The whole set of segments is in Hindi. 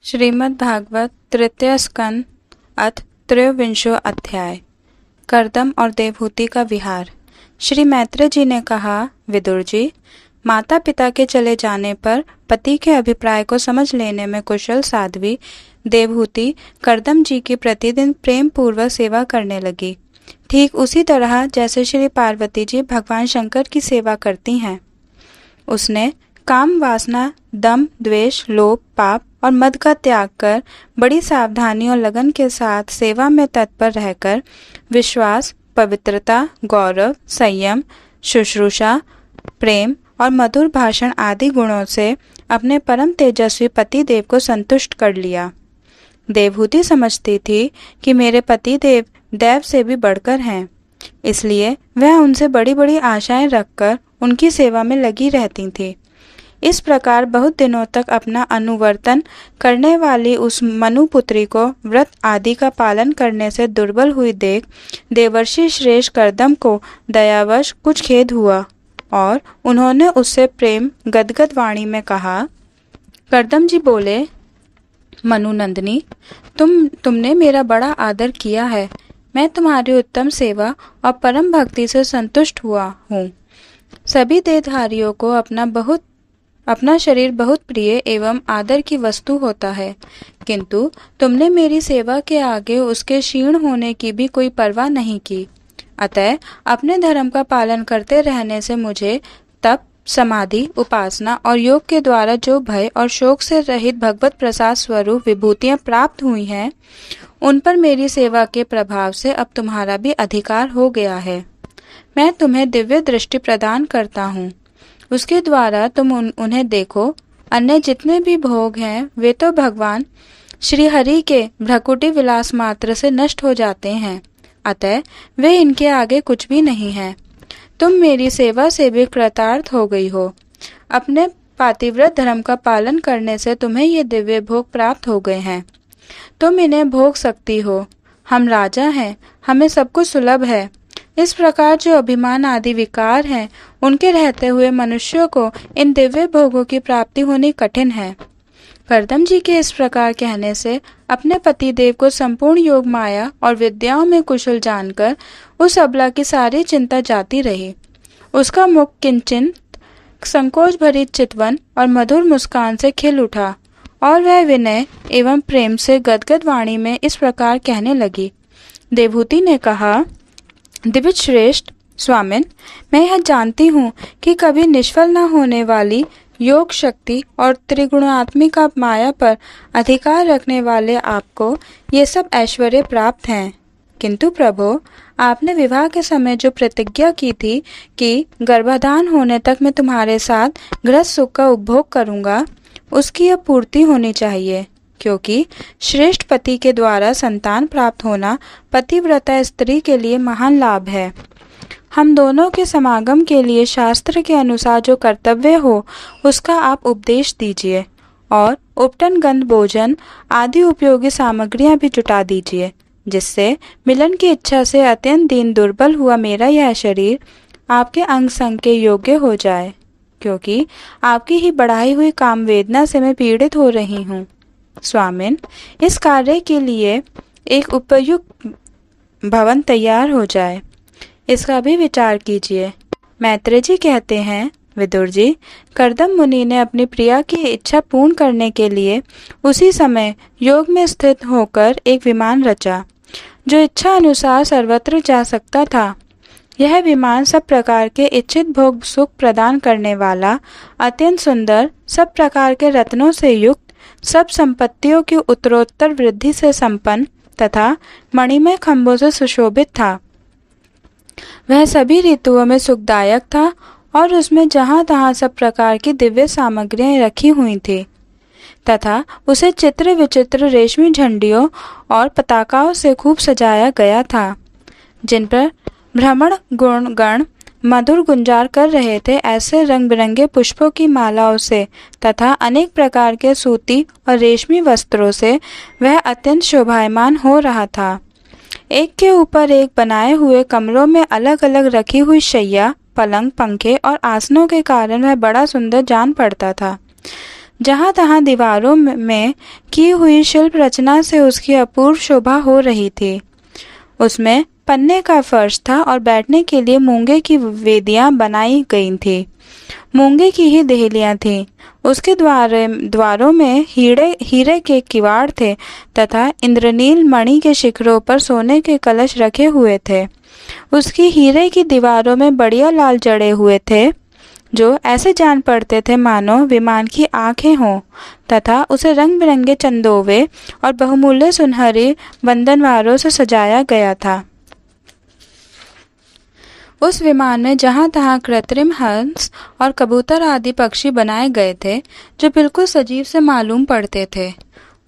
श्रीमद् भागवत तृतीय स्कंद अथ त्रयोविंशो अध्याय। कर्दम और देवहूति का विहार। श्री मैत्रेय जी ने कहा, विदुर जी, माता पिता के चले जाने पर पति के अभिप्राय को समझ लेने में कुशल साध्वी देवहूति कर्दम जी की प्रतिदिन प्रेम पूर्वक सेवा करने लगी, ठीक उसी तरह जैसे श्री पार्वती जी भगवान शंकर की सेवा करती हैं। उसने काम, वासना, दम, द्वेष, लोभ, पाप और मद का त्याग कर बड़ी सावधानी और लगन के साथ सेवा में तत्पर रहकर विश्वास, पवित्रता, गौरव, संयम, शुश्रूषा, प्रेम और मधुर भाषण आदि गुणों से अपने परम तेजस्वी पति देव को संतुष्ट कर लिया। देवहूति समझती थी कि मेरे पति देव दैव से भी बढ़कर हैं, इसलिए वह उनसे बड़ी बड़ी आशाएं रखकर उनकी सेवा में लगी रहती थी। इस प्रकार बहुत दिनों तक अपना अनुवर्तन करने वाली उस मनुपुत्री को व्रत आदि का पालन करने से दुर्बल हुई देख देवर्षि श्रेष्ठ कर्दम को दयावश कुछ खेद हुआ और उन्होंने उससे प्रेम गदगद वाणी में कहा। कर्दम जी बोले, मनुनंदिनी, तुमने मेरा बड़ा आदर किया है। मैं तुम्हारी उत्तम सेवा और परम भक्ति से संतुष्ट हुआ हूँ। सभी देहधारियों को अपना शरीर बहुत प्रिय एवं आदर की वस्तु होता है, किंतु तुमने मेरी सेवा के आगे उसके क्षीण होने की भी कोई परवाह नहीं की। अतः अपने धर्म का पालन करते रहने से मुझे तप, समाधि, उपासना और योग के द्वारा जो भय और शोक से रहित भगवत प्रसाद स्वरूप विभूतियां प्राप्त हुई हैं, उन पर मेरी सेवा के प्रभाव से अब तुम्हारा भी अधिकार हो गया है। मैं तुम्हें दिव्य दृष्टि प्रदान करता हूँ, उसके द्वारा तुम उन्हें देखो। अन्य जितने भी भोग हैं वे तो भगवान श्री हरि के भ्रकुटी विलास मात्र से नष्ट हो जाते हैं, अतः वे इनके आगे कुछ भी नहीं हैं। तुम मेरी सेवा से भी कृतार्थ हो गई हो। अपने पातिव्रत धर्म का पालन करने से तुम्हें ये दिव्य भोग प्राप्त हो गए हैं, तुम इन्हें भोग सकती हो। हम राजा हैं, हमें सब कुछ सुलभ है। इस प्रकार जो अभिमान आदि विकार हैं, उनके रहते हुए मनुष्यों को इन दिव्य भोगों की प्राप्ति होनी कठिन है। कर्दम जी के इस प्रकार कहने से अपने पति देव को संपूर्ण योग माया और विद्याओं में कुशल जानकर उस अबला की सारी चिंता जाती रही। उसका मुख किंचित संकोच भरी चितवन और मधुर मुस्कान से खिल उठा और वह विनय एवं प्रेम से गदगद वाणी में इस प्रकार कहने लगी। देवहूति ने कहा, दिव्य श्रेष्ठ स्वामिन, मैं यह जानती हूँ कि कभी निष्फल न होने वाली योग शक्ति और त्रिगुणात्मिका माया पर अधिकार रखने वाले आपको ये सब ऐश्वर्य प्राप्त हैं, किंतु प्रभो, आपने विवाह के समय जो प्रतिज्ञा की थी कि गर्भाधान होने तक मैं तुम्हारे साथ गृहस्थ सुख का उपभोग करूँगा, उसकी अब पूर्ति होनी चाहिए, क्योंकि श्रेष्ठ पति के द्वारा संतान प्राप्त होना पतिव्रता स्त्री के लिए महान लाभ है। हम दोनों के समागम के लिए शास्त्र के अनुसार जो कर्तव्य हो उसका आप उपदेश दीजिए और उपटन, गंध, भोजन आदि उपयोगी सामग्रियां भी जुटा दीजिए, जिससे मिलन की इच्छा से अत्यंत दीन दुर्बल हुआ मेरा यह शरीर आपके अंग संग के योग्य हो जाए, क्योंकि आपकी ही बढ़ाई हुई काम वेदना से मैं पीड़ित हो रही हूँ। स्वामिन, इस कार्य के लिए एक उपयुक्त भवन तैयार हो जाए, इसका भी विचार कीजिए। मैत्रेय जी कहते हैं, विदुर जी, कर्दम मुनि ने अपनी प्रिया की इच्छा पूर्ण करने के लिए उसी समय योग में स्थित होकर एक विमान रचा, जो इच्छा अनुसार सर्वत्र जा सकता था। यह विमान सब प्रकार के इच्छित भोग सुख प्रदान करने वाला, अत्यंत सुंदर, सब प्रकार के रत्नों से युक्त, सब संपत्तियों की उत्तरोत्तर वृद्धि से संपन्न तथा मणिमय खंभों से सुशोभित था। वह सभी ऋतुओं में सुखदायक था और उसमें जहाँ तहाँ सब प्रकार की दिव्य सामग्रियां रखी हुई थी तथा उसे चित्र विचित्र रेशमी झंडियों और पताकाओं से खूब सजाया गया था, जिन पर भ्रमण गुणगण मधुर गुंजार कर रहे थे। ऐसे रंग बिरंगे पुष्पों की मालाओं से तथा अनेक प्रकार के सूती और रेशमी वस्त्रों से वह अत्यंत शोभायमान हो रहा था। एक के ऊपर एक बनाए हुए कमरों में अलग अलग रखी हुई शैया, पलंग, पंखे और आसनों के कारण वह बड़ा सुंदर जान पड़ता था। जहाँ तहाँ दीवारों में की हुई शिल्प रचना से उसकी अपूर्व शोभा हो रही थी। उसमें पन्ने का फर्श था और बैठने के लिए मूंगे की वेदियां बनाई गई थी। मूंगे की ही देहलियां थीं। उसके द्वारों में हीरे के किवाड़ थे तथा इंद्रनील मणि के शिखरों पर सोने के कलश रखे हुए थे। उसकी हीरे की दीवारों में बढ़िया लाल जड़े हुए थे, जो ऐसे जान पड़ते थे मानो विमान की आंखें हों, तथा उसे रंग बिरंगे चंदोवे और बहुमूल्य सुनहरी बंधनवारों से सजाया गया था। उस विमान में जहाँ तहाँ कृत्रिम हंस और कबूतर आदि पक्षी बनाए गए थे, जो बिल्कुल सजीव से मालूम पड़ते थे।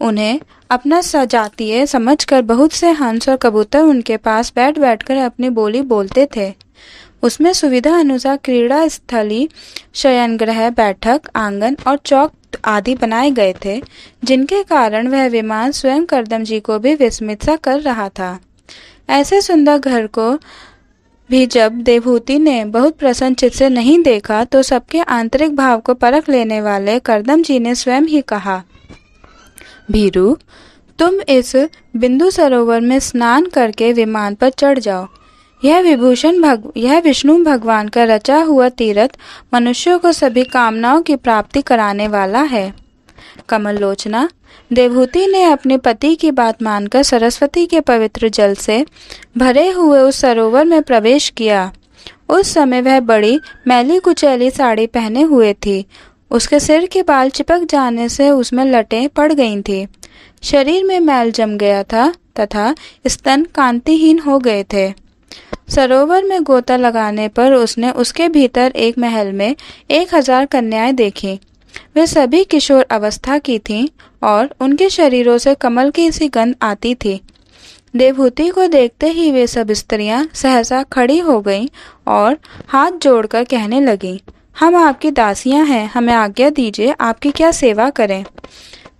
उन्हें अपना सजातीय समझकर बहुत से हंस और कबूतर उनके पास बैठ बैठकर अपनी बोली बोलते थे। उसमें सुविधा अनुसार क्रीड़ा स्थली, शयनगृह, बैठक आंगन और चौक आदि बनाए गए थे, जिनके कारण वह विमान स्वयं करदम जी को भी विस्मित सा कर रहा था। ऐसे सुंदर घर को भी जब देवहूति ने बहुत प्रसन्न चित्त से नहीं देखा, तो सबके आंतरिक भाव को परख लेने वाले करदम जी ने स्वयं ही कहा, भीरू, तुम इस बिंदु सरोवर में स्नान करके विमान पर चढ़ जाओ। यह विष्णु भगवान का रचा हुआ तीर्थ मनुष्यों को सभी कामनाओं की प्राप्ति कराने वाला है। कमल लोचना, देवहूति ने अपने पति की बात मानकर सरस्वती के पवित्र जल से भरे हुए उस सरोवर में प्रवेश किया। उस समय वह बड़ी मैली कुचैली साड़ी पहने हुए थी। उसके सिर के बाल चिपक जाने से उसमें लटें पड़ गई थी। शरीर में मैल जम गया था तथा स्तन कांतिहीन हो गए थे। सरोवर में गोता लगाने पर उसने उसके भीतर एक महल में 1000 कन्याएं देखी। वे सभी किशोर अवस्था की थीं और उनके शरीरों से कमल की सी गंध आती थी। देवहूति को देखते ही वे सब स्त्रियां सहसा खड़ी हो गईं और हाथ जोड़कर कहने लगीं, हम आपकी दासियां हैं, हमें आज्ञा दीजिए, आपकी क्या सेवा करें।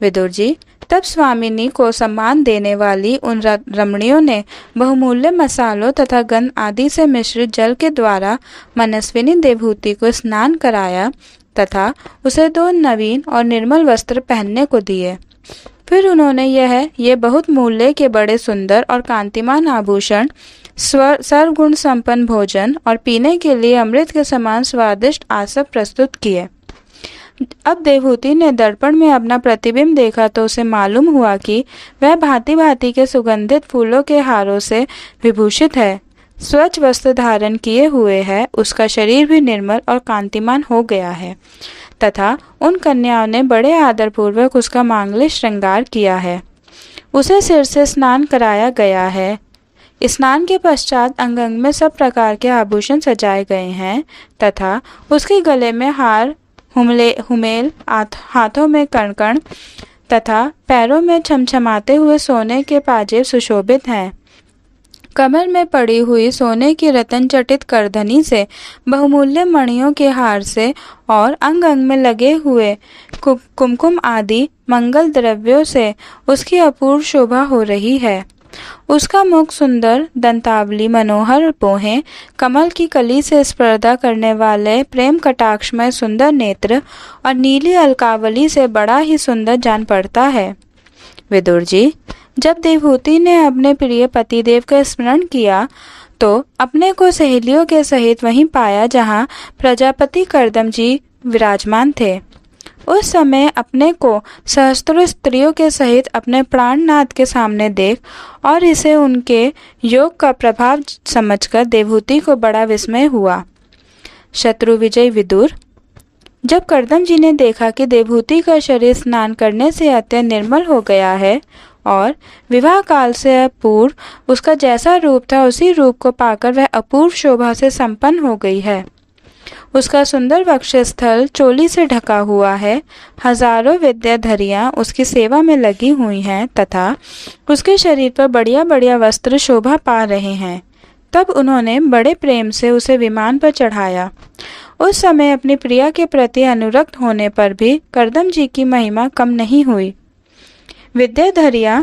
विदुर जी, तब स्वामिनी को सम्मान देने वाली उन रमणियों ने बहुमूल्य मसालों तथा गंध आदि से मिश्रित जल के द्वारा मनस्विनी देवहूति को स्नान कराया तथा उसे 2 नवीन और निर्मल वस्त्र पहनने को दिए। फिर उन्होंने ये बहुत मूल्य के बड़े सुंदर और कांतिमान आभूषण, सर्वगुण संपन्न भोजन और पीने के लिए अमृत के समान स्वादिष्ट आसव प्रस्तुत किए। अब देवहूति ने दर्पण में अपना प्रतिबिंब देखा तो उसे मालूम हुआ कि वह भांति भांति के सुगंधित फूलों के हारों से विभूषित है, स्वच्छ वस्त्र धारण किए हुए है, उसका शरीर भी निर्मल और कांतिमान हो गया है तथा उन कन्याओं ने बड़े आदरपूर्वक उसका मांगलिक श्रृंगार किया है। उसे सिर से स्नान कराया गया है। स्नान के पश्चात अंग अंग में सब प्रकार के आभूषण सजाए गए हैं तथा उसके गले में हार, हुमेल, हाथों में कणकण तथा पैरों में छमछमाते हुए सोने के पाजेब सुशोभित हैं। कमर में पड़ी हुई सोने की रतन चटित करधनी से, बहुमूल्य मणियों के हार से और अंग अंग में लगे हुए कुमकुम आदि मंगल द्रव्यों से उसकी अपूर्व शोभा हो रही है। उसका मुख सुंदर, दंतावली मनोहर बोहें, कमल की कली से स्पर्धा करने वाले प्रेम कटाक्षमय सुंदर नेत्र और नीली अलकावली से बड़ा ही सुंदर जान पड़ता है। विदुर जी, जब देवहूति ने अपने प्रिय पतिदेव का स्मरण किया तो अपने को सहेलियों के सहित वहीं पाया जहाँ प्रजापति करदम जी विराजमान थे। उस समय अपने को सहस्त्रों स्त्रियों के सहित अपने प्राणनाथ के सामने देख और इसे उनके योग का प्रभाव समझकर देवहूति को बड़ा विस्मय हुआ। शत्रु विजय विदुर, जब करदम जी ने देखा कि देवहूति का शरीर स्नान करने से अत्यंत निर्मल हो गया है और विवाह काल से पूर्व उसका जैसा रूप था उसी रूप को पाकर वह अपूर्व शोभा से संपन्न हो गई है। उसका सुंदर वक्षस्थल चोली से ढका हुआ है, हजारों विद्याधरियां उसकी सेवा में लगी हुई हैं तथा उसके शरीर पर बढ़िया बढ़िया वस्त्र शोभा पा रहे हैं। तब उन्होंने बड़े प्रेम से उसे विमान पर चढ़ाया। उस समय अपनी प्रिया के प्रति अनुरक्त होने पर भी करदम जी की महिमा कम नहीं हुई। विद्याधरियां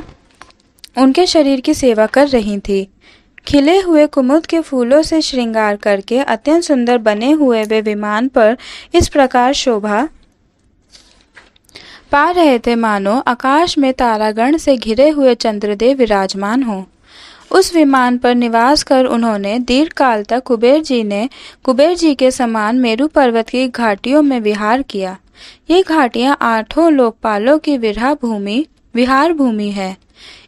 उनके शरीर की सेवा कर रही थी। खिले हुए कुमुद के फूलों से श्रृंगार करके अत्यंत सुंदर बने हुए वे विमान पर इस प्रकार शोभा पा रहे थे मानो आकाश में तारागण से घिरे हुए चंद्रदेव विराजमान हों। उस विमान पर निवास कर उन्होंने दीर्घ काल तक कुबेर जी के समान मेरू पर्वत की घाटियों में विहार किया। ये घाटियां 8 लोकपालों की विहार भूमि है।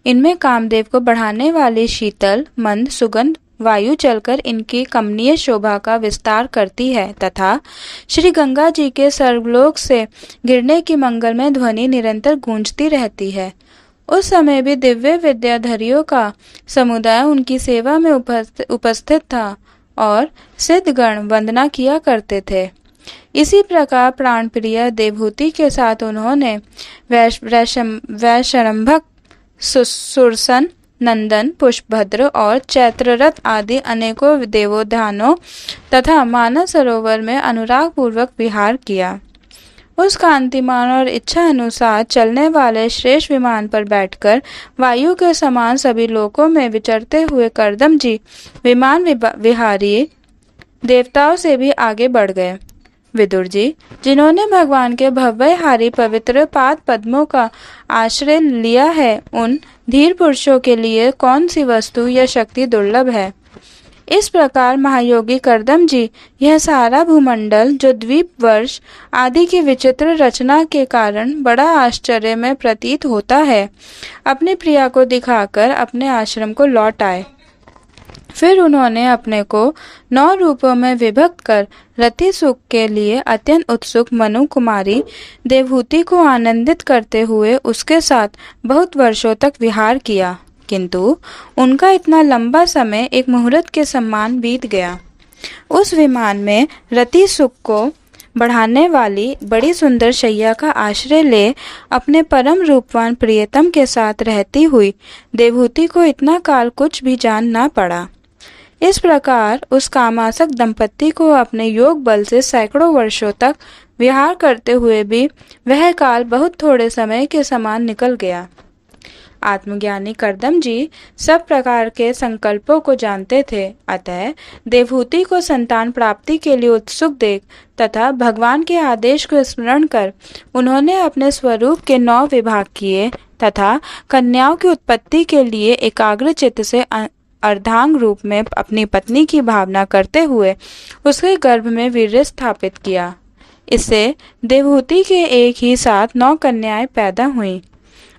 इनमें कामदेव को बढ़ाने वाली शीतल मंद सुगंध वायु चलकर इनकी कमनीय शोभा का विस्तार करती है तथा श्री गंगा जी के सर्वलोक से गिरने की मंगलमय ध्वनि निरंतर गूंजती रहती है। उस समय भी दिव्य विद्याधरियों का समुदाय उनकी सेवा में उपस्थित था और सिद्धगण वंदना किया करते थे। इसी प्रकार प्राणप्रिय देवहूति के साथ उन्होंने वैशंभक, सुरसन, नंदन, पुष्पभद्र और चैत्ररथ आदि अनेकों देवोद्यानों तथा मानस सरोवर में अनुराग पूर्वक विहार किया। उस कांतिमान और इच्छा अनुसार चलने वाले श्रेष्ठ विमान पर बैठकर वायु के समान सभी लोकों में विचरते हुए करदम जी विमान विहारी देवताओं से भी आगे बढ़ गए। विदुर जी, जिन्होंने भगवान के भव्यहारी पवित्र पाद पद्मों का आश्रय लिया है, उन धीर पुरुषों के लिए कौन सी वस्तु या शक्ति दुर्लभ है। इस प्रकार महायोगी करदम जी यह सारा भूमंडल जो द्वीप वर्ष आदि की विचित्र रचना के कारण बड़ा आश्चर्य में प्रतीत होता है, अपनी प्रिया को दिखाकर अपने आश्रम को लौट आए। फिर उन्होंने अपने को 9 रूपों में विभक्त कर रति सुख के लिए अत्यंत उत्सुक मनु कुमारी देवहूति को आनंदित करते हुए उसके साथ बहुत वर्षों तक विहार किया, किंतु उनका इतना लंबा समय एक मुहूर्त के समान बीत गया। उस विमान में रति सुख को बढ़ाने वाली बड़ी सुंदर शैया का आश्रय ले अपने परम रूपवान प्रियतम के साथ रहती हुई देवहूति को इतना काल कुछ भी जान ना पड़ा। इस प्रकार उस कामासक्त दंपत्ति को अपने योग बल से सैकड़ों वर्षों तक विहार करते हुए भी वह काल बहुत थोड़े समय के समान निकल गया। आत्मज्ञानी करदम जी सब प्रकार के संकल्पों को जानते थे, अतः देवहूति को संतान प्राप्ति के लिए उत्सुक देख तथा भगवान के आदेश को स्मरण कर उन्होंने अपने स्वरूप के 9 विभाग किए तथा कन्याओं की उत्पत्ति के लिए एकाग्र चित्त से अर्धांग रूप में अपनी पत्नी की भावना करते हुए उसके गर्भ में वीर्य स्थापित किया। इससे देवहूति के एक ही साथ 9 कन्याएं पैदा हुईं।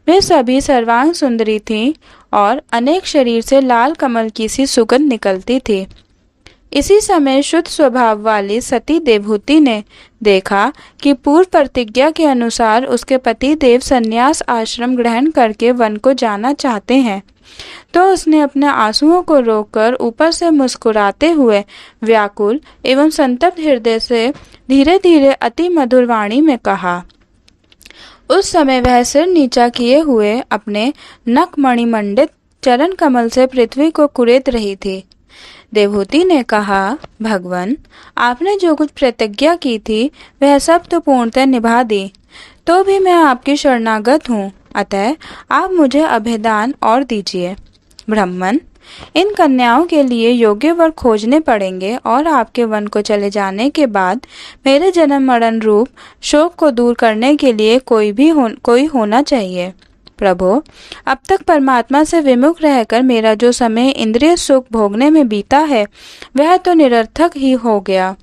वे सभी सर्वांग सुंदरी थीं और अनेक शरीर से लाल कमल की सी सुगंध निकलती थी। इसी समय शुद्ध स्वभाव वाली सती देवहूति ने देखा कि पूर्व प्रतिज्ञा के अनुसार उसके पति देव संन्यास आश्रम ग्रहण करके वन को जाना चाहते हैं, तो उसने अपने आंसुओं को रोककर ऊपर से मुस्कुराते हुए व्याकुल एवं संतप्त हृदय से धीरे धीरे अति मधुर वाणी में कहा। उस समय वह सिर नीचा किए हुए अपने नखमणि मंडित चरण कमल से पृथ्वी को कुरेद रही थी। देवहूति ने कहा, भगवान, आपने जो कुछ प्रतिज्ञा की थी वह सब तो पूर्णतः निभा दी, तो भी मैं आपकी शरणागत हूँ, अतः आप मुझे अभयदान और दीजिए। ब्राह्मण, इन कन्याओं के लिए योग्य वर खोजने पड़ेंगे और आपके वन को चले जाने के बाद मेरे जन्म मरण रूप शोक को दूर करने के लिए कोई होना चाहिए। प्रभो, अब तक परमात्मा से विमुख रहकर मेरा जो समय इंद्रिय सुख भोगने में बीता है वह तो निरर्थक ही हो गया।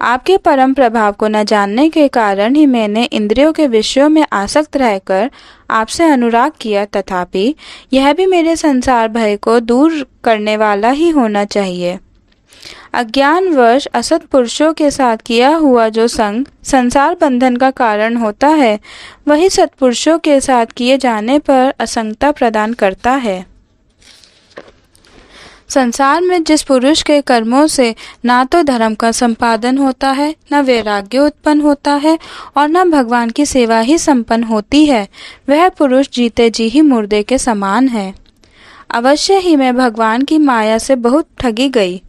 आपके परम प्रभाव को न जानने के कारण ही मैंने इंद्रियों के विषयों में आसक्त रहकर आपसे अनुराग किया, तथापि यह भी मेरे संसार भय को दूर करने वाला ही होना चाहिए। अज्ञानवश असत पुरुषों के साथ किया हुआ जो संग संसार बंधन का कारण होता है, वही सत्पुरुषों के साथ किए जाने पर असंगता प्रदान करता है। संसार में जिस पुरुष के कर्मों से ना तो धर्म का संपादन होता है, न वैराग्य उत्पन्न होता है और न भगवान की सेवा ही संपन्न होती है, वह पुरुष जीते जी ही मुर्दे के समान है। अवश्य ही मैं भगवान की माया से बहुत ठगी गई।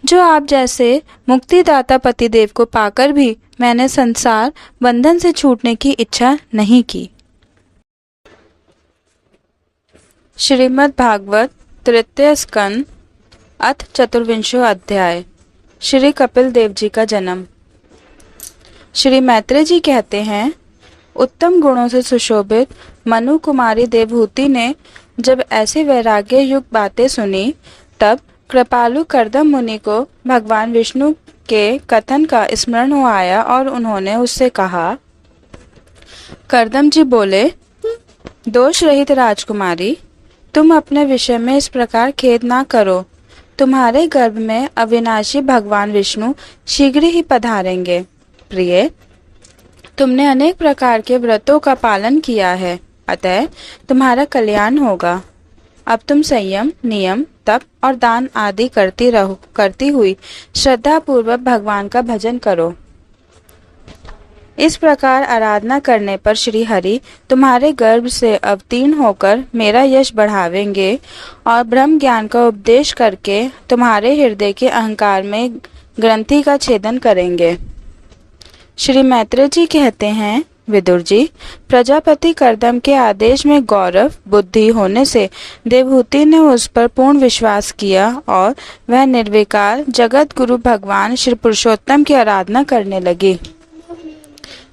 जो आप जैसे मुक्तिदाता पतिदेव को पाकर भी मैंने संसार बंधन से छूटने की इच्छा नहीं की। श्रीमद् भागवत तृतीय स्कंद अथ 24वां अध्याय। श्री कपिल देव जी का जन्म। श्री मैत्रेय जी कहते हैं, उत्तम गुणों से सुशोभित मनु कुमारी देवहूति ने जब ऐसी वैराग्य युक्त बातें सुनी, तब कृपालु कर्दम मुनि को भगवान विष्णु के कथन का स्मरण हो आया और उन्होंने उससे कहा। कर्दम जी बोले, दोष रहित राजकुमारी, तुम अपने विषय में इस प्रकार खेद ना करो। तुम्हारे गर्भ में अविनाशी भगवान विष्णु शीघ्र ही पधारेंगे। प्रिय, तुमने अनेक प्रकार के व्रतों का पालन किया है, अतः तुम्हारा कल्याण होगा। अब तुम संयम, नियम, तप और दान आदि करती हुई श्रद्धा पूर्वक भगवान का भजन करो। इस प्रकार आराधना करने पर श्री हरि तुम्हारे गर्भ से अवतीर्ण होकर मेरा यश बढ़ावेंगे और ब्रह्म ज्ञान का उपदेश करके तुम्हारे हृदय के अहंकार में ग्रंथि का छेदन करेंगे। श्री मैत्रेय जी कहते हैं, विदुर जी, प्रजापति कर्दम के आदेश में गौरव बुद्धि होने से देवहूति ने उस पर पूर्ण विश्वास किया और वह निर्विकार जगत गुरु भगवान श्री पुरुषोत्तम की आराधना करने लगी।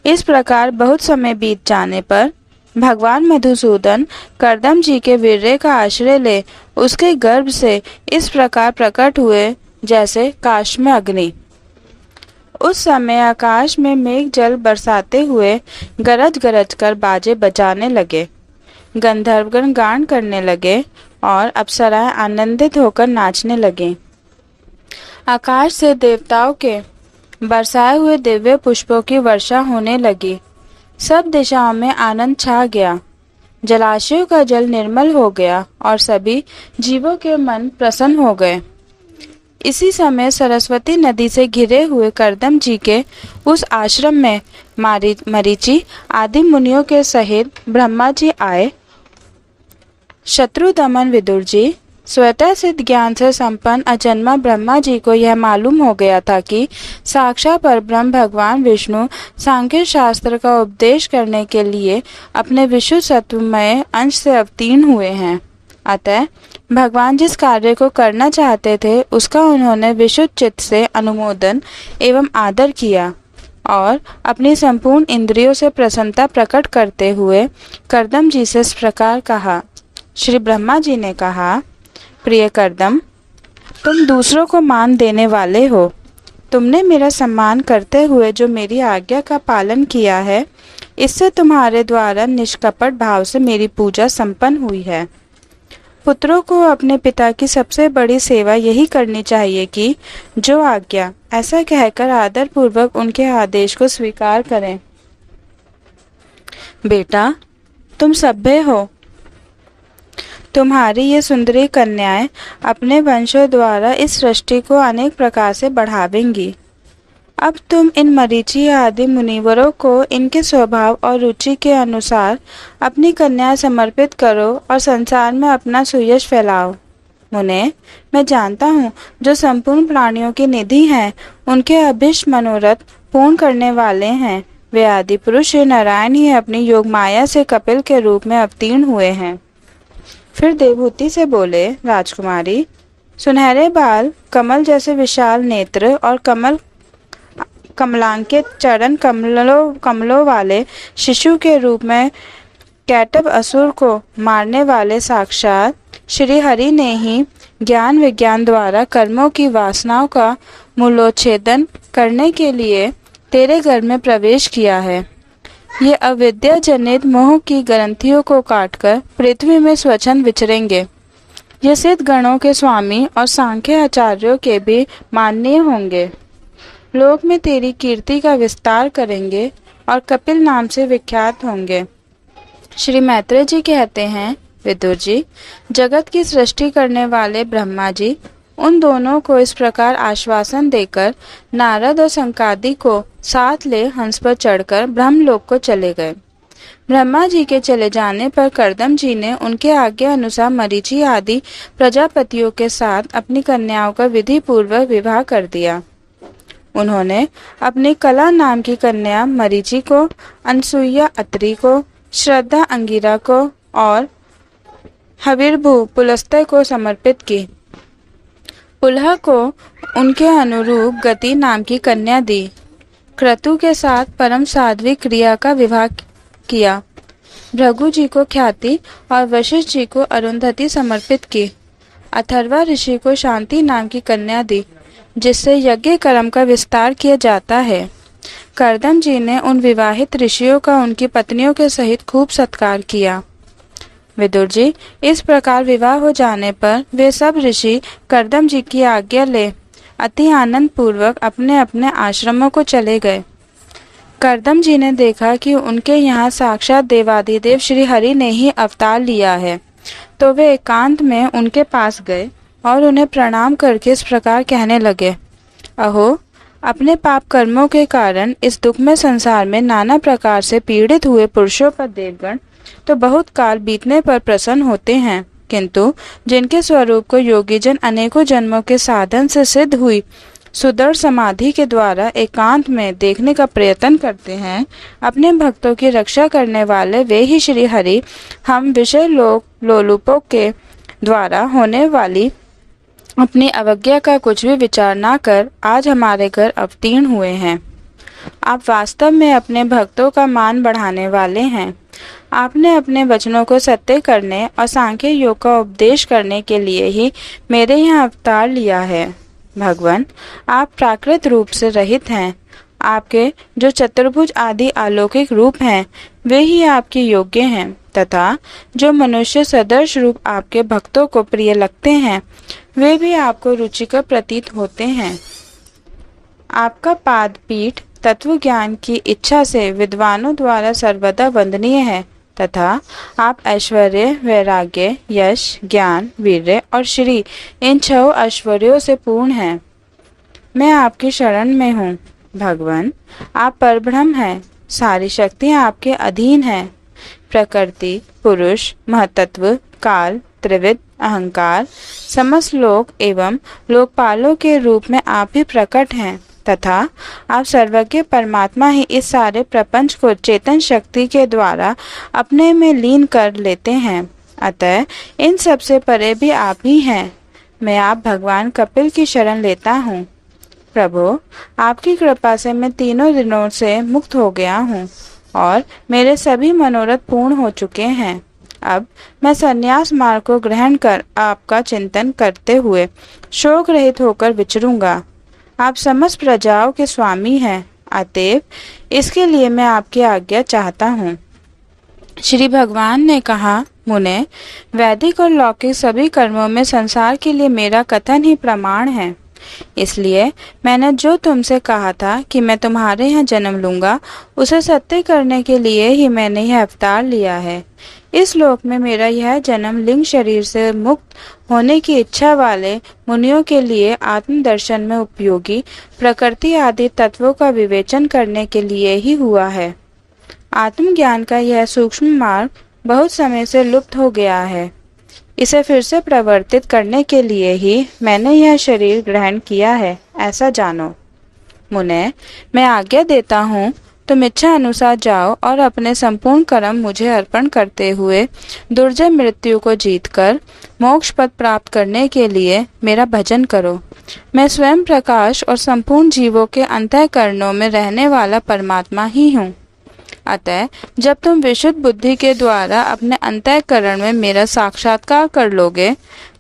इस प्रकार बहुत समय बीत जाने पर भगवान मधुसूदन कर्दम जी के वीर्य का आश्रय ले उसके गर्भ से इस प्रकार प्रकट हुए जैसे काश में अग्नि। उस समय आकाश में मेघ जल बरसाते हुए गरज गरज कर बाजे बजाने लगे, गंधर्वगण गान करने लगे और अप्सराएं आनंदित होकर नाचने लगे। आकाश से देवताओं के बरसाए हुए दिव्य पुष्पों की वर्षा होने लगी। सब दिशाओं में आनंद छा गया। जलाशयों का जल निर्मल हो गया और सभी जीवों के मन प्रसन्न हो गए। इसी समय सरस्वती नदी से घिरे हुए कर्दम जी के उस आश्रम में मरीचि आदि मुनियों के सहित ब्रह्मा जी आए। शत्रु दमन विदुर जी, स्वतः सिद्ध ज्ञान से संपन्न अजन्मा ब्रह्मा जी को यह मालूम हो गया था कि साक्षात परब्रह्म भगवान विष्णु सांख्य शास्त्र का उपदेश करने के लिए अपने विशुद्ध सत्वमय अंश से अवतीर्ण हुए हैं। अतः भगवान जिस कार्य को करना चाहते थे उसका उन्होंने विशुद्ध चित्त से अनुमोदन एवं आदर किया और अपनी संपूर्ण इंद्रियों से प्रसन्नता प्रकट करते हुए कर्दम जी से इस प्रकार कहा। श्री ब्रह्मा जी ने कहा, प्रिय कर्दम, तुम दूसरों को मान देने वाले हो। तुमने मेरा सम्मान करते हुए जो मेरी आज्ञा का पालन किया है, इससे तुम्हारे द्वारा निष्कपट भाव से मेरी पूजा संपन्न हुई है। पुत्रों को अपने पिता की सबसे बड़ी सेवा यही करनी चाहिए कि जो आज्ञा, ऐसा कहकर आदर पूर्वक उनके आदेश को स्वीकार करें। बेटा, तुम सभ्य हो। तुम्हारी ये सुंदरी कन्याएं अपने वंशों द्वारा इस सृष्टि को अनेक प्रकार से बढ़ावेंगी। अब तुम इन मरीचि आदि मुनिवरों को इनके स्वभाव और रुचि के अनुसार अपनी कन्या समर्पित करो और संसार में अपना सुयश फैलाओ। मुने, मैं जानता हूँ जो संपूर्ण प्राणियों की निधि हैं, उनके अभिष्ट मनोरथ पूर्ण करने वाले हैं। वे आदि पुरुष श्री नारायण ही अपनी योग माया से कपिल के रूप में अवतीर्ण हुए हैं। फिर देवहूति से बोले, राजकुमारी, सुनहरे बाल, कमल जैसे विशाल नेत्र और कमलांकित चरण कमलों वाले शिशु के रूप में कैटभ असुर को मारने वाले साक्षात श्री हरि ने ही ज्ञान विज्ञान द्वारा कर्मों की वासनाओं का मूलोच्छेदन करने के लिए तेरे घर में प्रवेश किया है। ये अविद्या जनित मोह की ग्रंथियों को काटकर पृथ्वी में स्वच्छंद विचरेंगे। ये सिद्ध गणों के स्वामी और सांख्य आचार्यों के भी माननीय होंगे। लोक में तेरी कीर्ति का विस्तार करेंगे और कपिल नाम से विख्यात होंगे। श्री मैत्रेय जी कहते हैं, विदुर जी, जगत की सृष्टि करने वाले ब्रह्मा जी उन दोनों को इस प्रकार आश्वासन देकर नारद और संकादि को साथ ले हंस पर चढ़कर ब्रह्मलोक को चले गए। ब्रह्मा जी के चले जाने पर कर्दम जी ने उनके आज्ञा अनुसार मरीचि आदि प्रजापतियों के साथ अपनी कन्याओं का विधि पूर्वक विवाह कर दिया। उन्होंने अपनी कला नाम की कन्या मरीचि को, अनसुईया अत्रि को, श्रद्धा अंगिरा को और हविर्भू पुलस्त्य को समर्पित की। पुलह को उनके अनुरूप गति नाम की कन्या दी। क्रतु के साथ परम साध्वी क्रिया का विवाह किया। भृगु जी को ख्याति और वशिष्ठ जी को अरुंधति समर्पित की। अथर्वा ऋषि को शांति नाम की कन्या दी, जिससे यज्ञ कर्म का विस्तार किया जाता है। कर्दम जी ने उन विवाहित ऋषियों का उनकी पत्नियों के सहित खूब सत्कार किया। विदुर जी, इस प्रकार विवाह हो जाने पर वे सब ऋषि कर्दम जी की आज्ञा ले अति आनंद पूर्वक अपने अपने आश्रमों को चले गए। कर्दम जी ने देखा कि उनके यहाँ साक्षात देवाधिदेव श्री हरि ने ही अवतार लिया है, तो वे एकांत में उनके पास गए और उन्हें प्रणाम करके इस प्रकार कहने लगे, अहो, अपने पाप कर्मों के कारण इस दुखमय संसार में नाना प्रकार से पीड़ित हुए पुरुषों पर देवगण तो बहुत काल बीतने पर प्रसन्न होते हैं, किंतु जिनके स्वरूप को योगीजन अनेकों जन्मों के साधन से सिद्ध हुई सुदृढ़ समाधि के द्वारा एकांत में देखने का प्रयत्न करते हैं, अपने भक्तों की रक्षा करने वाले वे ही श्री हरि हम विषय लोलुपों के द्वारा होने वाली अपनी अवज्ञा का कुछ भी विचार ना कर आज हमारे घर अवतीर्ण हुए हैं। आप वास्तव में अपने भक्तों का मान बढ़ाने वाले हैं। आपने अपने वचनों को सत्य करने और सांख्य योग का उपदेश करने के लिए ही मेरे यहाँ अवतार लिया है। भगवान, आप प्राकृत रूप से रहित हैं। आपके जो चतुर्भुज आदि अलौकिक रूप हैं वे ही आपके योग्य हैं, तथा जो मनुष्य सदर्श रूप आपके भक्तों को प्रिय लगते हैं वे भी आपको रुचिकर प्रतीत होते हैं। आपका पाद पीठ तत्व ज्ञान की इच्छा से विद्वानों द्वारा सर्वदा वंदनीय है, तथा आप ऐश्वर्य, वैराग्य, यश, ज्ञान, वीर्य और श्री इन 6 ऐश्वर्यों से पूर्ण हैं। मैं आपकी शरण में हूँ। भगवान, आप परब्रह्म हैं। सारी शक्तियाँ आपके अधीन हैं। प्रकृति, पुरुष, महतत्व, काल, त्रिविध, अहंकार, समस्त लोक एवं लोकपालों के रूप में आप ही प्रकट हैं, तथा आप सर्वज्ञ परमात्मा ही इस सारे प्रपंच को चेतन शक्ति के द्वारा अपने में लीन कर लेते हैं। अतः इन सब से परे भी आप ही हैं। मैं आप भगवान कपिल की शरण लेता हूँ। प्रभु, आपकी कृपा से मैं तीनों दिनों से मुक्त हो गया हूँ और मेरे सभी मनोरथ पूर्ण हो चुके हैं। अब मैं संन्यास मार्ग को ग्रहण कर आपका चिंतन करते हुए शोक रहित होकर विचरूंगा। आप समस्त प्रजाओं के स्वामी हैं, अतएव इसके लिए मैं आपकी आज्ञा चाहता हूँ। श्री भगवान ने कहा, मुने, वैदिक और लौकिक सभी कर्मों में संसार के लिए मेरा कथन ही प्रमाण है। इसलिए मैंने जो तुमसे कहा था कि मैं तुम्हारे यहाँ जन्म लूंगा, उसे सत्य करने के लिए ही मैंने यह अवतार लिया है। इस लोक में मेरा यह जन्म लिंग शरीर से मुक्त होने की इच्छा वाले मुनियों के लिए आत्मदर्शन में उपयोगी प्रकृति आदि तत्वों का विवेचन करने के लिए ही हुआ है। आत्मज्ञान का यह सूक्ष्म मार्ग बहुत समय से लुप्त हो गया है। इसे फिर से प्रवर्तित करने के लिए ही मैंने यह शरीर ग्रहण किया है, ऐसा जानो। मुने, मैं आज्ञा देता हूँ, तुम इच्छा अनुसार जाओ और अपने संपूर्ण कर्म मुझे अर्पण करते हुए दुर्जय मृत्यु को जीतकर मोक्ष पद प्राप्त करने के लिए मेरा भजन करो। मैं स्वयं प्रकाश और संपूर्ण जीवों के अंतःकरणों में रहने वाला परमात्मा ही हूँ। अतः जब तुम विशुद्ध बुद्धि के द्वारा अपने अंतःकरण में मेरा साक्षात्कार कर लोगे,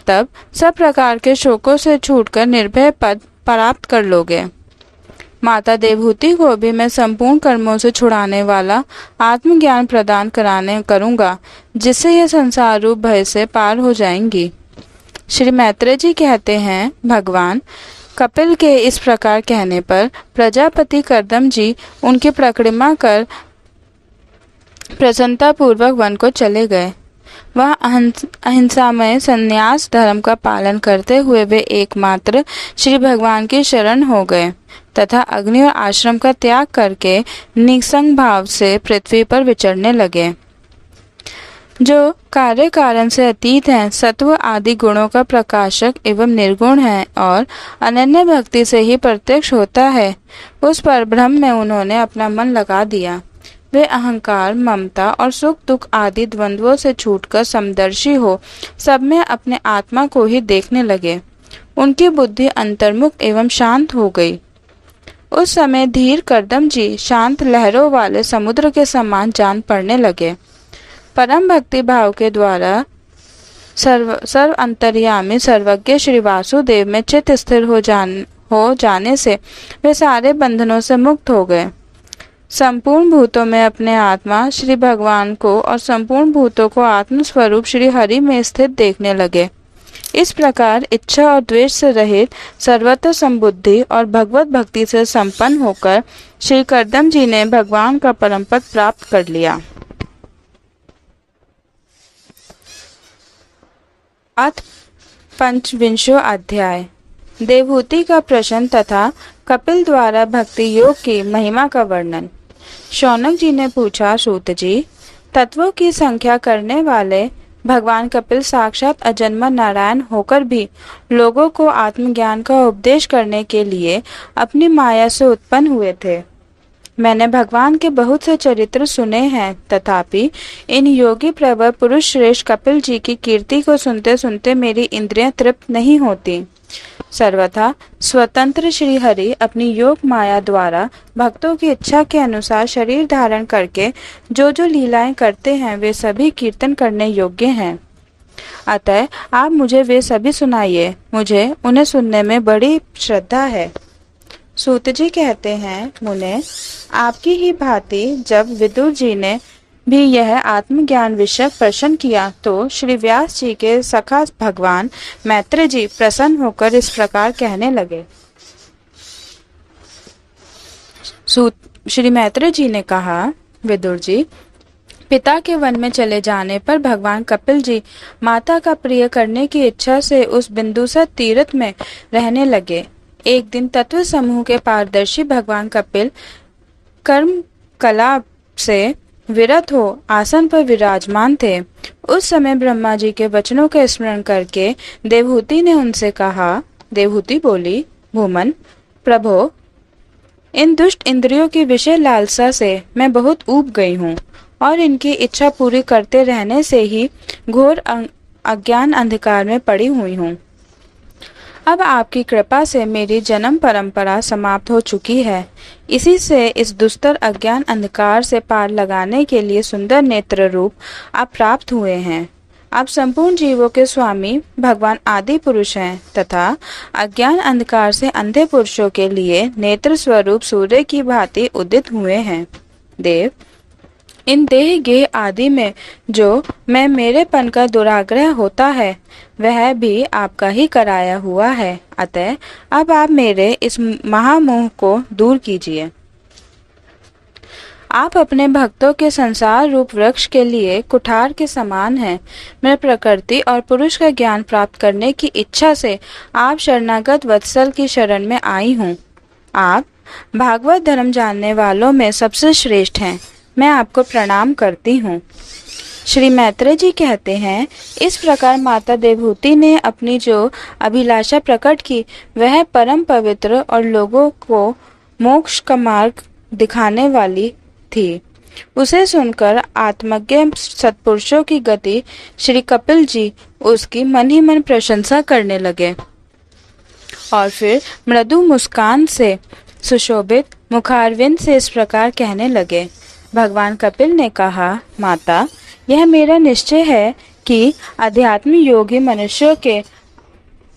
तब सब प्रकार के शोकों से छूटकर निर्भय पद प्राप्त कर लोगे। माता देवहूति को भी मैं संपूर्ण कर्मों से छुड़ाने वाला आत्मज्ञान प्रदान करूंगा, जिससे यह संसार रूप भय से पार हो जाएंगी। श्री मैत्रेय जी कहते हैं, भगवान कपिल के इस प्रकार कहने पर प्रजापति कर्दम जी उनकी परिक्रमा कर प्रसन्नता पूर्वक वन को चले गए। वह अहिंसामय संन्यास धर्म का पालन करते हुए वे एकमात्र श्री भगवान की शरण हो गए तथा अग्नि और आश्रम का त्याग करके निसंग भाव से पृथ्वी पर विचरने लगे। जो कार्य कारण से अतीत हैं, सत्व आदि गुणों का प्रकाशक एवं निर्गुण है और अनन्य भक्ति से ही प्रत्यक्ष होता है, उस परब्रह्म में उन्होंने अपना मन लगा दिया। वे अहंकार, ममता और सुख दुख आदि द्वंद्वों से छूटकर समदर्शी हो सब में अपने आत्मा को ही देखने लगे। उनकी बुद्धि अंतर्मुख एवं शांत हो गई। उस समय धीर करदम जी शांत लहरों वाले समुद्र के समान जान पड़ने लगे। परम भक्ति भाव के द्वारा सर्व अंतर्यामी सर्वज्ञ श्री वासुदेव में चित्त स्थिर हो जाने से वे सारे बंधनों से मुक्त हो गए। संपूर्ण भूतों में अपने आत्मा श्री भगवान को और संपूर्ण भूतों को आत्म स्वरूप श्री हरि में स्थित देखने लगे। इस प्रकार इच्छा और द्वेष से रहित सर्वत्र संबुद्धि और भगवत भक्ति से संपन्न होकर श्री करदम जी ने भगवान का परम पद प्राप्त कर लिया। अथ पंचविंशो अध्याय देवहूति का प्रश्न तथा कपिल द्वारा भक्ति योग की महिमा का वर्णन। शौनक जी ने पूछा, सूत जी, तत्वों की संख्या करने वाले भगवान कपिल साक्षात अजन्मा नारायण होकर भी लोगों को आत्मज्ञान का उपदेश करने के लिए अपनी माया से उत्पन्न हुए थे। मैंने भगवान के बहुत से चरित्र सुने हैं, तथापि इन योगी प्रवर पुरुष श्रेष्ठ कपिल जी की कीर्ति को सुनते सुनते मेरी इंद्रियां तृप्त नहीं होती। सर्वथा स्वतंत्र श्री हरि अपनी योग माया द्वारा भक्तों की इच्छा के अनुसार शरीर धारण करके जो जो लीलाएं करते हैं वे सभी कीर्तन करने योग्य हैं। अतः आप मुझे वे सभी सुनाइए, मुझे उन्हें सुनने में बड़ी श्रद्धा है। सूत जी कहते हैं, मुने, आपकी ही भांति जब विदुर जी ने भी यह आत्मज्ञान विषय प्रश्न किया तो श्री व्यास जी के सखा भगवान मैत्रेय जी प्रसन्न होकर इस प्रकार कहने लगे। श्री मैत्रेय जी ने कहा, विदुर जी, पिता के वन में चले जाने पर भगवान कपिल जी माता का प्रिय करने की इच्छा से उस बिंदुसर तीर्थ में रहने लगे। एक दिन तत्व समूह के पारदर्शी भगवान कपिल कर्म कला से विरत हो आसन पर विराजमान थे। उस समय ब्रह्मा जी के वचनों का स्मरण करके देवहूति ने उनसे कहा। देवहूति बोली, भूमन प्रभो, इन दुष्ट इंद्रियों की विषय लालसा से मैं बहुत ऊब गई हूँ और इनकी इच्छा पूरी करते रहने से ही घोर अज्ञान अंधकार में पड़ी हुई हूँ। अब आपकी कृपा से मेरी जन्म परंपरा समाप्त हो चुकी है। इसी से इस दुस्तर अज्ञान अंधकार से पार लगाने के लिए सुंदर नेत्र रूप आप प्राप्त हुए हैं। आप संपूर्ण जीवों के स्वामी भगवान आदि पुरुष हैं तथा अज्ञान अंधकार से अंधे पुरुषों के लिए नेत्र स्वरूप सूर्य की भांति उदित हुए हैं। देव, इन देह गेह आदि में जो मैं मेरेपन का दुराग्रह होता है वह भी आपका ही कराया हुआ है। अतः अब आप मेरे इस महामोह को दूर कीजिए। आप अपने भक्तों के संसार रूप वृक्ष के लिए कुठार के समान हैं। मैं प्रकृति और पुरुष का ज्ञान प्राप्त करने की इच्छा से आप शरणागत वत्सल की शरण में आई हूँ। आप भागवत धर्म जानने वालों में सबसे श्रेष्ठ हैं। मैं आपको प्रणाम करती हूँ। श्री मैत्रेय जी कहते हैं, इस प्रकार माता देवहूति ने अपनी जो अभिलाषा प्रकट की वह परम पवित्र और लोगों को मोक्ष का मार्ग दिखाने वाली थी। उसे सुनकर आत्मज्ञ सत्पुरुषों की गति श्री कपिल जी उसकी मन ही मन प्रशंसा करने लगे और फिर मृदु मुस्कान से सुशोभित मुखारविंद से इस प्रकार कहने लगे। भगवान कपिल ने कहा, माता, यह मेरा निश्चय है कि अध्यात्म योगी मनुष्यों के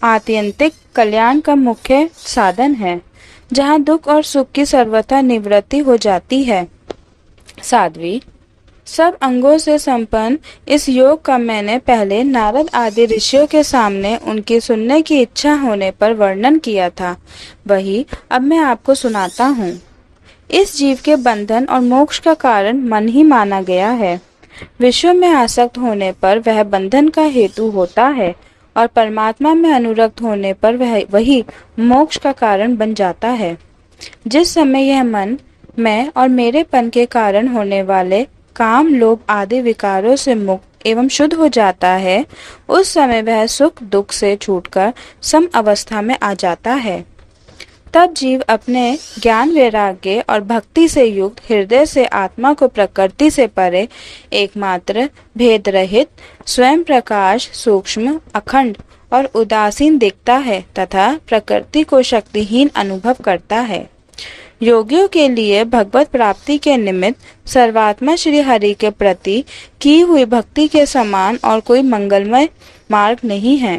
आत्यंतिक कल्याण का मुख्य साधन है, जहाँ दुख और सुख की सर्वथा निवृत्ति हो जाती है। साध्वी, सब अंगों से संपन्न इस योग का मैंने पहले नारद आदि ऋषियों के सामने उनकी सुनने की इच्छा होने पर वर्णन किया था, वही अब मैं आपको सुनाता हूँ। इस जीव के बंधन और मोक्ष का कारण मन ही माना गया है। विश्व में आसक्त होने पर वह बंधन का हेतु होता है और परमात्मा में अनुरक्त होने पर वही मोक्ष का कारण बन जाता है। जिस समय यह मन मैं और मेरेपन के कारण होने वाले काम लोभ आदि विकारों से मुक्त एवं शुद्ध हो जाता है, उस समय वह सुख दुख से छूटकर सम अवस्था में आ जाता है। तब जीव अपने ज्ञान वैराग्य और भक्ति से युक्त हृदय से आत्मा को प्रकृति से परे एकमात्र भेद रहित स्वयं प्रकाश सूक्ष्म अखंड और उदासीन दिखता है तथा प्रकृति को शक्तिहीन अनुभव करता है। योगियों के लिए भगवत प्राप्ति के निमित्त सर्वात्मा श्री हरि के प्रति की हुई भक्ति के समान और कोई मंगलमय मार्ग नहीं है।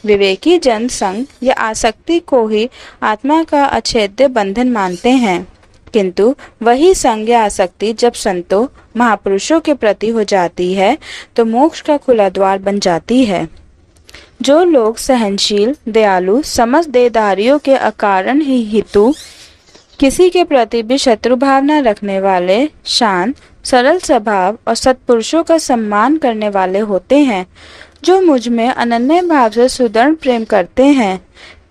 विवेकी जन संग या आसक्ति को ही आत्मा का अछेद्य बंधन मानते हैं, किंतु वही संग या आसक्ति जब संतों महापुरुषों के प्रति हो जाती है तो मोक्ष का खुला द्वार बन जाती है। जो लोग सहनशील, दयालु, समस्त देहधारियों के अकारण ही हितु, किसी के प्रति भी शत्रु भावना रखने वाले, शांत, सरल स्वभाव और सत्पुरुषों का सम्मान करने वाले होते हैं, जो मुझ में अनन्य भाव से सुदृढ़ प्रेम करते हैं,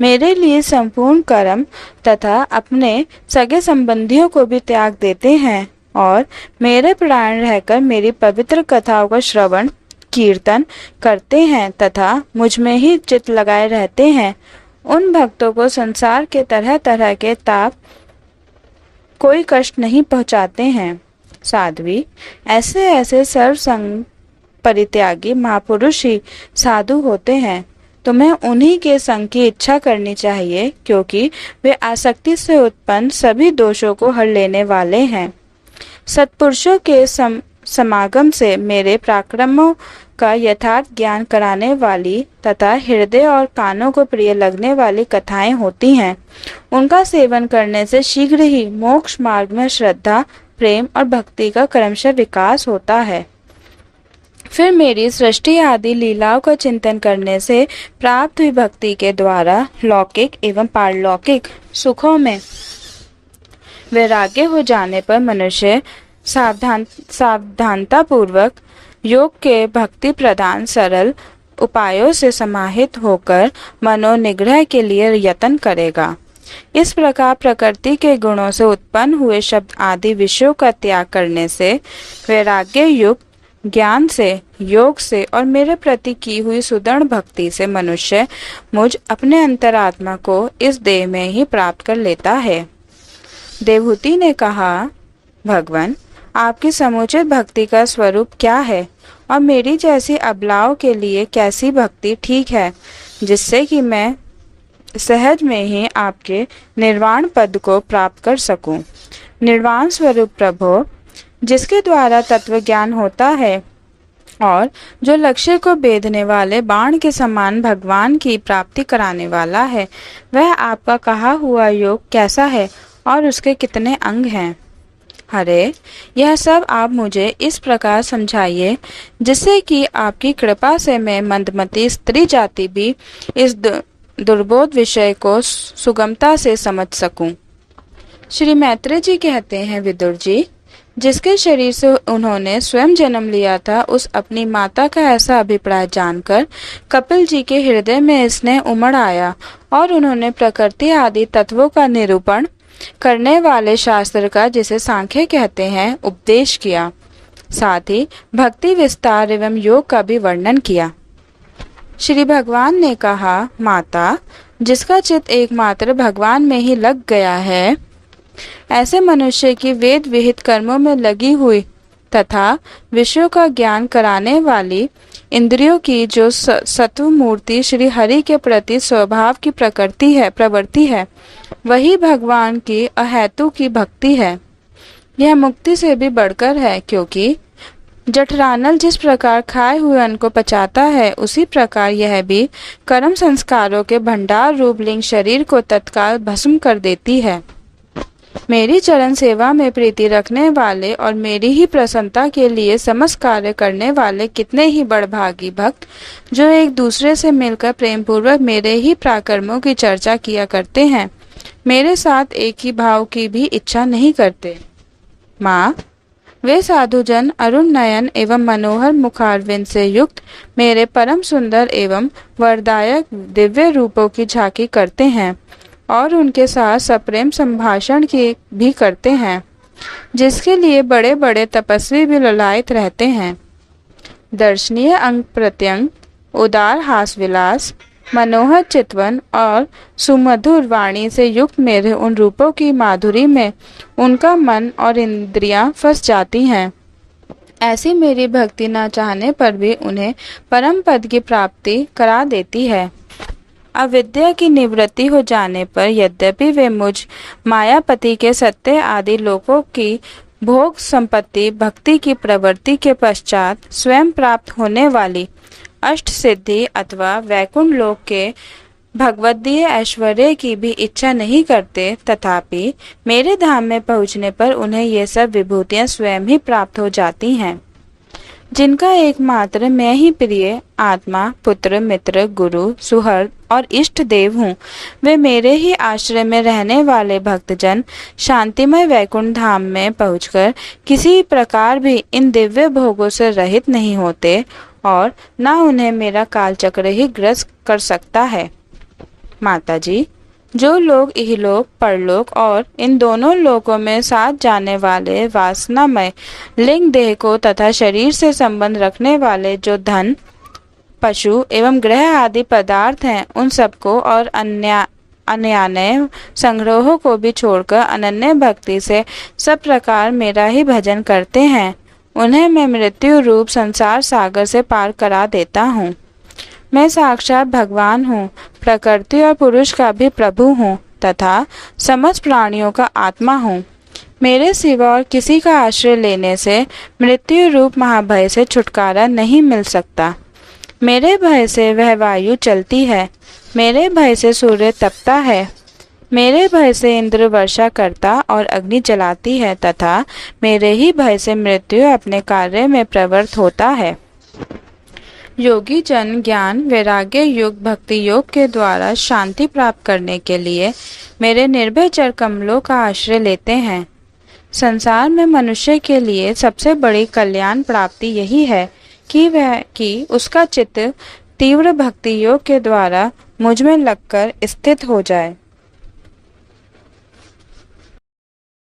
मेरे लिए संपूर्ण कर्म तथा अपने सगे संबंधियों को भी त्याग देते हैं और मेरे प्राण रहकर मेरी पवित्र कथाओं का श्रवण कीर्तन करते हैं तथा मुझ में ही चित्त लगाए रहते हैं, उन भक्तों को संसार के तरह तरह के ताप कोई कष्ट नहीं पहुंचाते हैं। साध्वी, ऐसे ऐसे सर्वसंग परित्यागी महापुरुष ही साधु होते हैं। तुम्हें उन्हीं के संग की इच्छा करनी चाहिए, क्योंकि वे आसक्ति से उत्पन्न सभी दोषों को हर लेने वाले हैं। सत्पुरुषों के समागम से मेरे पराक्रमों का यथार्थ ज्ञान कराने वाली तथा हृदय और कानों को प्रिय लगने वाली कथाएं होती हैं। उनका सेवन करने से शीघ्र ही मोक्ष मार्ग में श्रद्धा, प्रेम और भक्ति का क्रमशः विकास होता है। फिर मेरी सृष्टि आदि लीलाओं का चिंतन करने से प्राप्त हुई भक्ति के द्वारा लौकिक एवं पारलौकिक सुखों में वैराग्य हो जाने पर मनुष्य सावधानता पूर्वक योग के भक्ति प्रदान सरल उपायों से समाहित होकर मनोनिग्रह के लिए यत्न करेगा। इस प्रकार प्रकृति के गुणों से उत्पन्न हुए शब्द आदि विषयों का त्याग करने से, वैराग्य युक्त ज्ञान से, योग से और मेरे प्रति की हुई सुदृढ़ भक्ति से मनुष्य मुझ अपने अंतरात्मा को इस देह में ही प्राप्त कर लेता है। देवहूति ने कहा, भगवान, आपकी समुचित भक्ति का स्वरूप क्या है और मेरी जैसी अबलाओं के लिए कैसी भक्ति ठीक है, जिससे कि मैं सहज में ही आपके निर्वाण पद को प्राप्त कर सकूं। निर्वाण स्वरूप प्रभु, जिसके द्वारा तत्व ज्ञान होता है और जो लक्ष्य को भेदने वाले बाण के समान भगवान की प्राप्ति कराने वाला है, वह आपका कहा हुआ योग कैसा है और उसके कितने अंग हैं? हरे, यह सब आप मुझे इस प्रकार समझाइए जिससे कि आपकी कृपा से मैं मंदमती स्त्री जाति भी इस दुर्बोध विषय को सुगमता से समझ सकूं। श्री मैत्रेय जी कहते हैं, विदुर जी, जिसके शरीर से उन्होंने स्वयं जन्म लिया था, उस अपनी माता का ऐसा अभिप्राय जानकर कपिल जी के हृदय में स्नेह उमड़ आया और उन्होंने प्रकृति आदि तत्वों का निरूपण करने वाले शास्त्र का, जिसे सांख्य कहते हैं, उपदेश किया। साथ ही भक्ति विस्तार एवं योग का भी वर्णन किया। श्री भगवान ने कहा, माता, जिसका चित्त एकमात्र भगवान में ही लग गया है, ऐसे मनुष्य की वेद विहित कर्मों में लगी हुई तथा विषयों का ज्ञान कराने वाली इंद्रियों की जो सत्व मूर्ति श्री हरि के प्रति स्वभाव की प्रवृत्ति है, वही भगवान की अहेतु की भक्ति है। यह मुक्ति से भी बढ़कर है, क्योंकि जठरानल जिस प्रकार खाए हुए अन्न को पचाता है, उसी प्रकार यह भी कर्म संस्कारों के भंडार रूप लिंग शरीर को तत्काल भस्म कर देती है। मेरी चरण सेवा में प्रीति रखने वाले और मेरी ही प्रसन्नता के लिए समस्त कार्य करने वाले कितने ही बड़भागी भक्त, जो एक दूसरे से मिलकर प्रेम पूर्वक मेरे ही पराक्रमों की चर्चा किया करते हैं, मेरे साथ एक ही भाव की भी इच्छा नहीं करते। माँ, वे साधुजन अरुण नयन एवं मनोहर मुखारविंद से युक्त मेरे परम सुंदर एवं वरदायक दिव्य रूपों की झांकी करते हैं और उनके साथ सप्रेम संभाषण की भी करते हैं, जिसके लिए बड़े बड़े तपस्वी भी ललायित रहते हैं। दर्शनीय अंग प्रत्यंग, उदार हास विलास, मनोहर चितवन और सुमधुर वाणी से युक्त मेरे उन रूपों की माधुरी में उनका मन और इंद्रियां फंस जाती हैं। ऐसी मेरी भक्ति न चाहने पर भी उन्हें परम पद की प्राप्ति करा देती है। अविद्या की निवृत्ति हो जाने पर यद्यपि वे मुझ मायापति के सत्य आदि लोकों की भोग संपत्ति भक्ति की प्रवृत्ति के पश्चात स्वयं प्राप्त होने वाली अष्ट सिद्धि अथवा वैकुंठ लोक के भगवदीय ऐश्वर्य की भी इच्छा नहीं करते, तथापि मेरे धाम में पहुँचने पर उन्हें ये सब विभूतियाँ स्वयं ही प्राप्त हो जाती हैं। जिनका एकमात्र मैं ही प्रिय आत्मा, पुत्र, मित्र, गुरु, सुहृद और इष्ट देव हूँ, वे मेरे ही आश्रय में रहने वाले भक्तजन शांतिमय वैकुंठ धाम में पहुंचकर किसी प्रकार भी इन दिव्य भोगों से रहित नहीं होते और न उन्हें मेरा कालचक्र ही ग्रस्त कर सकता है। माता जी, जो लोग इहलोक, परलोक और इन दोनों लोकों में साथ जाने वाले वासनामय लिंग देह को तथा शरीर से संबंध रखने वाले जो धन, पशु एवं ग्रह आदि पदार्थ हैं, उन सबको और अन्यान्य संग्रहों को भी छोड़कर अनन्य भक्ति से सब प्रकार मेरा ही भजन करते हैं, उन्हें मैं मृत्यु रूप संसार सागर से पार करा देता हूँ। मैं साक्षात भगवान हूँ, प्रकृति और पुरुष का भी प्रभु हूँ तथा समस्त प्राणियों का आत्मा हूँ। मेरे सिवा और किसी का आश्रय लेने से मृत्यु रूप महाभय से छुटकारा नहीं मिल सकता। मेरे भय से वह वायु चलती है, मेरे भय से सूर्य तपता है, मेरे भय से इंद्र वर्षा करता और अग्नि जलाती है तथा मेरे ही भय से मृत्यु अपने कार्य में प्रवृत्त होता है। योगी जन ज्ञान वैराग्य युग भक्ति योग के द्वारा शांति प्राप्त करने के लिए मेरे निर्भय चर कमलों का आश्रय लेते हैं। संसार में मनुष्य के लिए सबसे बड़ी कल्याण प्राप्ति यही है कि उसका चित्त तीव्र भक्ति योग के द्वारा मुझ में लगकर स्थित हो जाए।